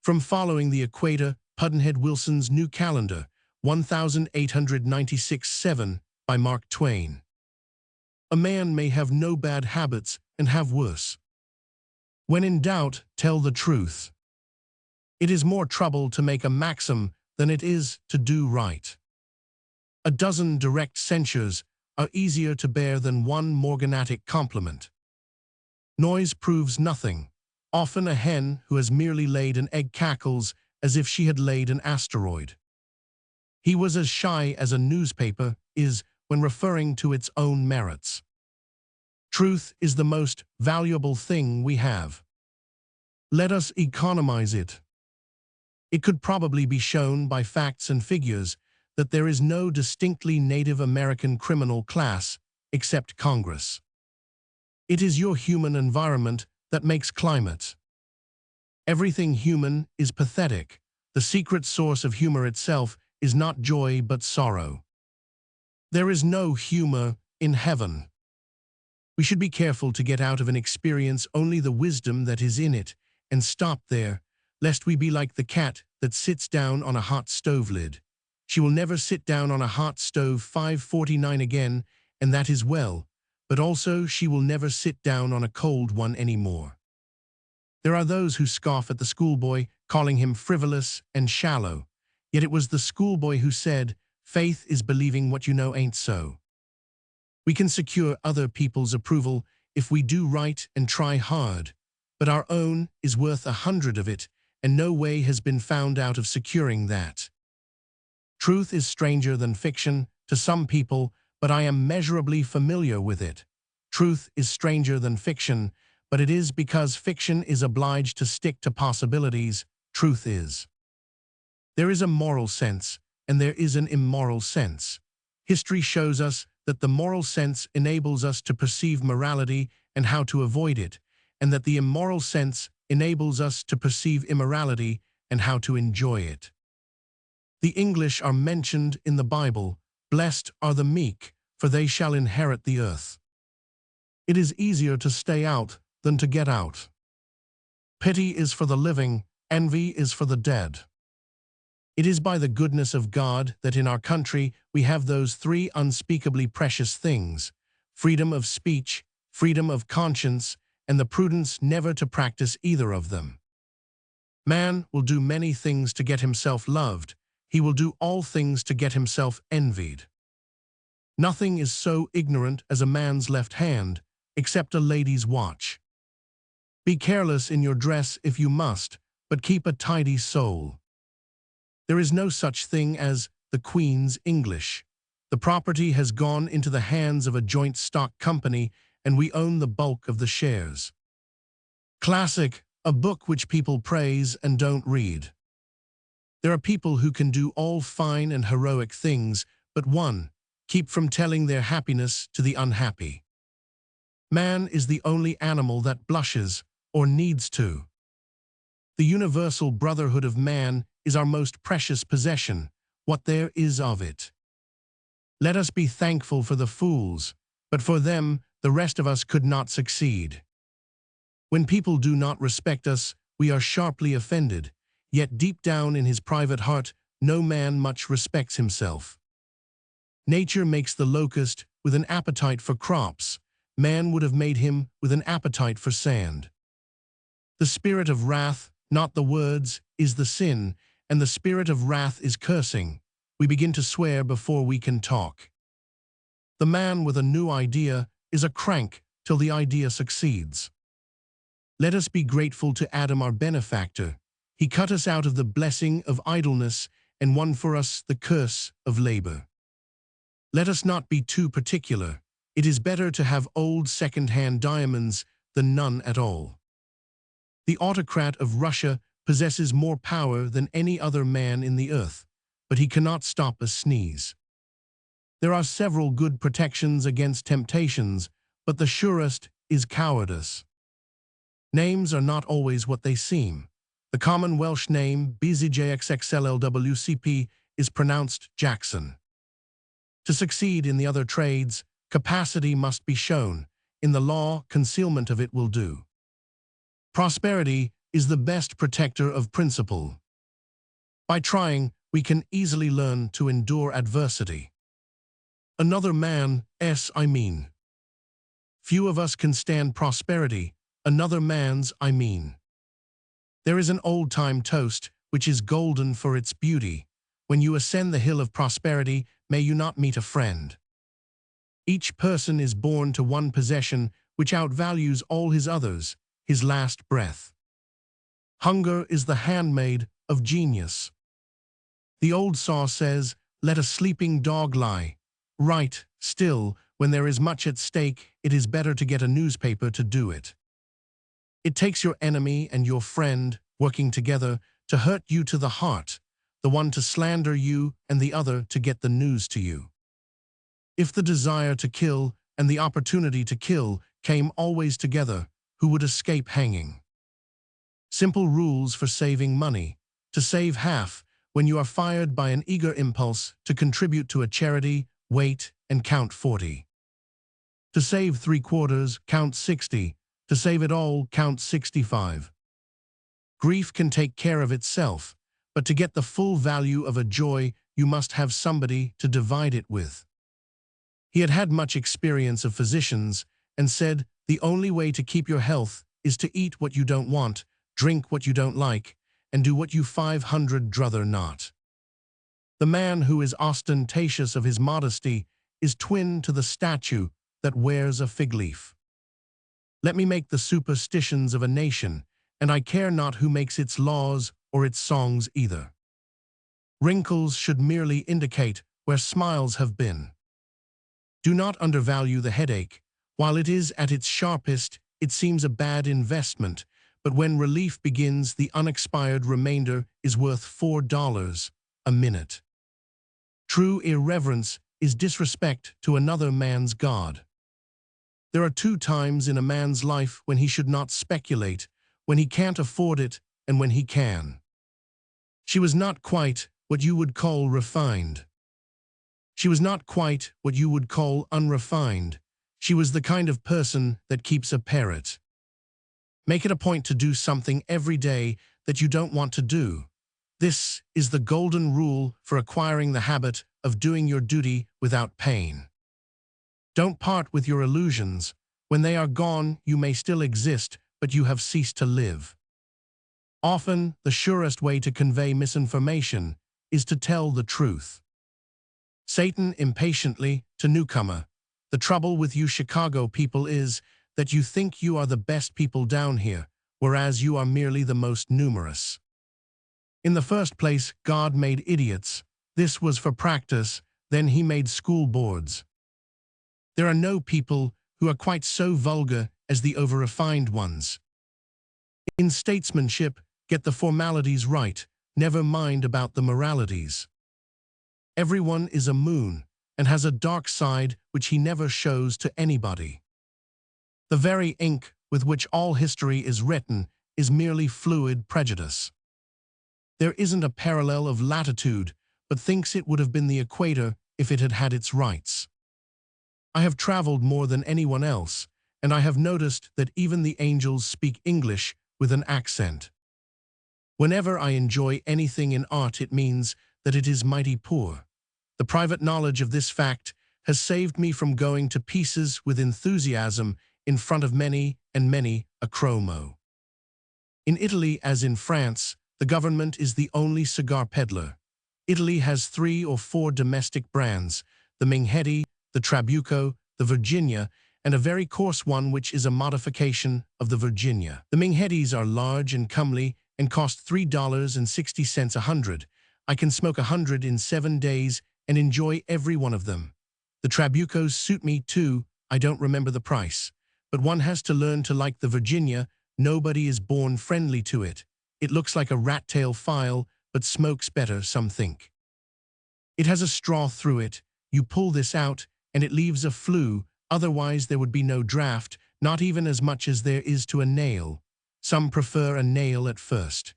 From Following the Equator, Puddnhead Wilson's New Calendar, 1896-7, by Mark Twain. A man may have no bad habits and have worse. When in doubt, tell the truth. It is more trouble to make a maxim than it is to do right. A dozen direct censures are easier to bear than one morganatic compliment. Noise proves nothing. Often a hen who has merely laid an egg cackles as if she had laid an asteroid. He was as shy as a newspaper is when referring to its own merits. Truth is the most valuable thing we have. Let us economize it. It could probably be shown by facts and figures that there is no distinctly Native American criminal class except Congress. It is your human environment that makes climate. Everything human is pathetic. The secret source of humor itself is not joy but sorrow. There is no humor in heaven. We should be careful to get out of an experience only the wisdom that is in it, and stop there, lest we be like the cat that sits down on a hot stove lid. She will never sit down on a hot stove 549 again, and that is well, but also she will never sit down on a cold one anymore. There are those who scoff at the schoolboy, calling him frivolous and shallow, yet it was the schoolboy who said, "Faith is believing what you know ain't so." We can secure other people's approval if we do right and try hard, but our own is worth 100 of it, and no way has been found out of securing that. Truth is stranger than fiction to some people, but I am measurably familiar with it. Truth is stranger than fiction, but it is because fiction is obliged to stick to possibilities. Truth is. There is a moral sense, and there is an immoral sense. History shows us that the moral sense enables us to perceive morality and how to avoid it, and that the immoral sense enables us to perceive immorality and how to enjoy it. The English are mentioned in the Bible. Blessed are the meek, for they shall inherit the earth. It is easier to stay out than to get out. Pity is for the living, envy is for the dead. It is by the goodness of God that in our country we have those three unspeakably precious things: freedom of speech, freedom of conscience, and the prudence never to practice either of them. Man will do many things to get himself loved. He will do all things to get himself envied. Nothing is so ignorant as a man's left hand, except a lady's watch. Be careless in your dress if you must, but keep a tidy soul. There is no such thing as the Queen's English. The property has gone into the hands of a joint stock company, and we own the bulk of the shares. Classic, a book which people praise and don't read. There are people who can do all fine and heroic things, but one, keep from telling their happiness to the unhappy. Man is the only animal that blushes, or needs to. The universal brotherhood of man is our most precious possession, what there is of it. Let us be thankful for the fools, but for them the rest of us could not succeed. When people do not respect us, we are sharply offended, yet deep down in his private heart no man much respects himself. Nature makes the locust with an appetite for crops. Man would have made him with an appetite for sand. The spirit of wrath, not the words, is the sin, and the spirit of wrath is cursing. We begin to swear before we can talk. The man with a new idea is a crank till the idea succeeds. Let us be grateful to Adam, our benefactor. He cut us out of the blessing of idleness and won for us the curse of labor. Let us not be too particular. It is better to have old second-hand diamonds than none at all. The autocrat of Russia possesses more power than any other man in the earth, but he cannot stop a sneeze. There are several good protections against temptations, but the surest is cowardice. Names are not always what they seem. The common Welsh name BZJXXLLWCP is pronounced Jackson. To succeed in the other trades, capacity must be shown. In the law, concealment of it will do. Prosperity is the best protector of principle. By trying, we can easily learn to endure adversity. Another man's, I mean. Few of us can stand prosperity, another man's, I mean. There is an old-time toast, which is golden for its beauty. When you ascend the hill of prosperity, may you not meet a friend. Each person is born to one possession which outvalues all his others, his last breath. Hunger is the handmaid of genius. The old saw says, "Let a sleeping dog lie." Right, still, when there is much at stake, it is better to get a newspaper to do it. It takes your enemy and your friend, working together, to hurt you to the heart, the one to slander you and the other to get the news to you. If the desire to kill and the opportunity to kill came always together, who would escape hanging? Simple rules for saving money. To save half, when you are fired by an eager impulse to contribute to a charity, wait and count 40. To save 3/4, count 60. To save it all, count 65. Grief can take care of itself, but to get the full value of a joy, you must have somebody to divide it with. He had had much experience of physicians and said, the only way to keep your health is to eat what you don't want, drink what you don't like, and do what you 500 druther not. The man who is ostentatious of his modesty is twin to the statue that wears a fig leaf. Let me make the superstitions of a nation, and I care not who makes its laws or its songs either. Wrinkles should merely indicate where smiles have been. Do not undervalue the headache. While it is at its sharpest, it seems a bad investment, but when relief begins, the unexpired remainder is worth $4 a minute. True irreverence is disrespect to another man's God. There are 2 times in a man's life when he should not speculate, when he can't afford it and when he can. She was not quite what you would call refined. She was not quite what you would call unrefined. She was the kind of person that keeps a parrot. Make it a point to do something every day that you don't want to do. This is the golden rule for acquiring the habit of doing your duty without pain. Don't part with your illusions. When they are gone, you may still exist, but you have ceased to live. Often, the surest way to convey misinformation is to tell the truth. Satan impatiently to newcomer. The trouble with you Chicago people is that you think you are the best people down here, whereas you are merely the most numerous. In the first place, God made idiots. This was for practice, then he made school boards. There are no people who are quite so vulgar as the over-refined ones. In statesmanship, get the formalities right, never mind about the moralities. Everyone is a moon and has a dark side which he never shows to anybody. The very ink with which all history is written is merely fluid prejudice. There isn't a parallel of latitude, but thinks it would have been the equator if it had had its rights. I have traveled more than anyone else, and I have noticed that even the angels speak English with an accent. Whenever I enjoy anything in art, it means that it is mighty poor. The private knowledge of this fact has saved me from going to pieces with enthusiasm in front of many and many a chromo. In Italy, as in France, the government is the only cigar peddler. Italy has 3 or 4 domestic brands, the Minghetti, the Trabuco, the Virginia, and a very coarse one which is a modification of the Virginia. The Minghettis are large and comely and cost $3.60 a hundred. I can smoke 100 in 7 days and enjoy every one of them. The Trabucos suit me too, I don't remember the price. But one has to learn to like the Virginia. Nobody is born friendly to it. It looks like a rat-tail file, but smokes better, some think. It has a straw through it. You pull this out, and it leaves a flue, otherwise there would be no draft, not even as much as there is to a nail. Some prefer a nail at first.